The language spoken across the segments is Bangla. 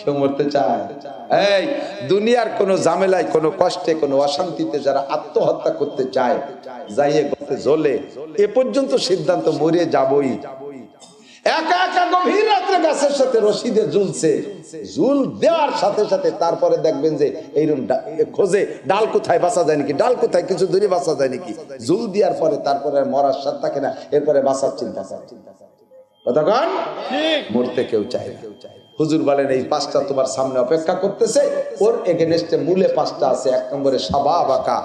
কেউ মরতে চায়? এই দুনিয়ার কোনো ঝামেলায়, কোনো কষ্টে, কোনো অশান্তিতে যারা আত্মহত্যা করতে চায়, যাইয়ে গতে জ্বলে, এ পর্যন্ত সিদ্ধান্ত মরে যাবই। একা একা গভীর রাত্রে গাছের সাথে রশিদে ঝুলছে, ঝুল দেওয়ার সাথে সাথে তারপরে দেখবেন যে এইরকম খোঁজে ডাল কোথায় বাঁচা যায় নাকি, ডাল কোথায় কিছু ধরে বাঁচা যায় নাকি। ঝুল দেওয়ার পরে তারপরে মরার স্বাদ থাকে না, এরপরে বাঁচার চিন্তা করে। কথা কন? মরতে কেউ চায় না। হুজুর বলেন এই পাঁচটা তোমার সামনে অপেক্ষা করতেছে, ওর এগেনস্টে মূলে পাঁচটা আছে। এক নম্বরে শাবাবাকা,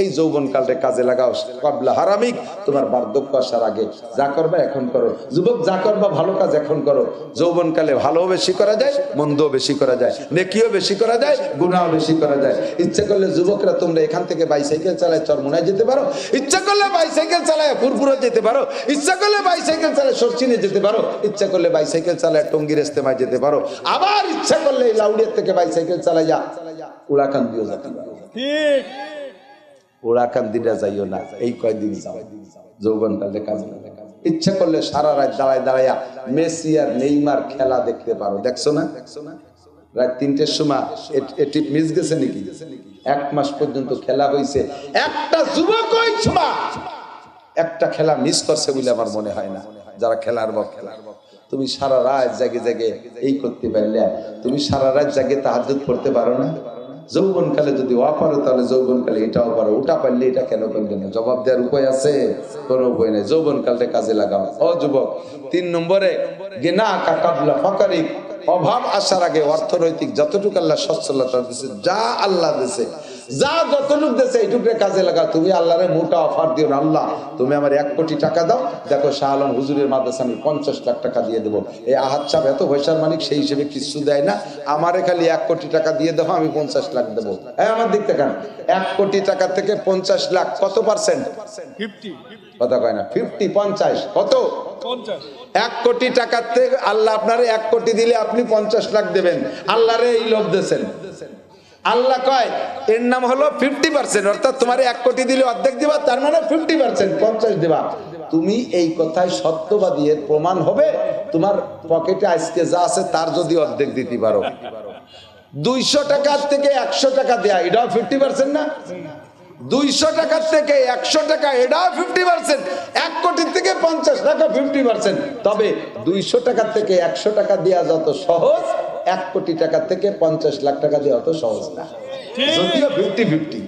এই যৌবনকালটা কাজে লাগাও। ক্বাবলা হারামিক, তোমার বার্ধক্য আসার আগে যা করবা এখন করো। যুবক যা করবা ভালো কাজ এখন করো। যৌবনকালে ভালো বেশি করা যায়, মন্দও বেশি করা যায়, নেকিও বেশি করা যায়, গুনাহও বেশি করা যায়। ইচ্ছা করলে যুবকরা তোমরা এখান থেকে বাইসাইকেল চালায় চরমোনায় যেতে পারো, ইচ্ছা করলে বাইসাইকেল চালায় ফুরফুরে যেতে পারো, ইচ্ছা করলে বাইসাইকেল চালায় সরচিনে যেতে পারো, ইচ্ছা করলে বাইসাইকেল চালায় টঙ্গীর ইস্তেমায় যেতে পারো, আবার ইচ্ছা করলে লাউড়িয়ার থেকে বাইসাইকেল চালাইয়া উড়াকান দিয়েও যেতে পারো। ঠিক, ওরাকান দিনা যাইও না, এই কয়দিন যাও, যৌবনকালে কাজে লাগে। ইচ্ছা করলে সারা রাত দাঁড়ায় দাঁড়াইয়া মেসি আর নেইমার খেলা দেখতে পারো। দেখছো না? রাত 3টের সময় এটি মিস গেছে নাকি? 1 মাস পর্যন্ত খেলা হয়েছে, একটা যুবক ওই সময় একটা খেলা মিস করছে বলে আমার মনে হয় না। যারা খেলার বক, তুমি সারা রাত জাগে জাগে এই করতে পারলে, তুমি সারা রাত জাগে তাহাজ্জুদ পড়তে পারো না? যৌবনকালে যদি ওয়া পারো তাহলে যৌবনকালে এটাও পারো, ওটা পারলে এটা কেন পারলে না? জবাব দেওয়ার উপায় আছে? কোনো উপায় নেই। যৌবনকালটা কাজে লাগাও। ও যুবক, 3 নম্বরে গিনা কাকাবলা ফাকারিক, অভাব আসার আগে অর্থনৈতিক যতটুকু আল্লাহ সচ্ছলতা দিয়েছে, যা আল্লাহ দিয়েছে, যা যতটুকু দিয়েছে এইটুকুরে কাজে লাগাও। তুমি আল্লাহরে মোটা অফার দিও না, আল্লাহ তুমি আমার 1 কোটি টাকা দাও, দেখো শাহ আলম হুজুরের মাদ্রাসা আমি 50 লাখ টাকা দিয়ে দেবো। এই আহাদ সাহেব এত পয়সার মালিক, সেই হিসেবে কিছু দেয় না, আমারে খালি 1 কোটি টাকা দিয়ে দেবো, আমি 50 লাখ দেবো। হ্যাঁ, আমার দিক থেকে 1 কোটি টাকা থেকে 50 লাখ কত পার্সেন্ট? 50। কথা কয় না, 50 50 কত? 50। 1 কোটি টাকার থেকে আল্লাহ আপনারে 1 কোটি দিলে আপনি 50 লাখ দেবেন। আল্লাহরে এই লোভ দিয়েছেন। আল্লাহ কয় এর নাম হলো 50%, অর্থাৎ তোমার 1 কোটি দিলে অর্ধেক দিবা, তার মানে 50% 50 দিবা। তুমি এই কথায় সত্যবাদী, এর প্রমাণ হবে তোমার পকেটে আজকে যা আছে তার যদি অর্ধেক দিতে পারো। 200 টাকার থেকে 100 টাকা দেয়া, এটাও 50% না? 200 টাকার থেকে 100 টাকা, এটাও 50%। 1 কোটির থেকে 50 টাকা 50%। তবে 200 টাকার থেকে 100 টাকা দেওয়া যত সহজ, 1 কোটি টাকা থেকে 50 লাখ টাকা দেওয়া অত সহজ না, যদিও 50-50।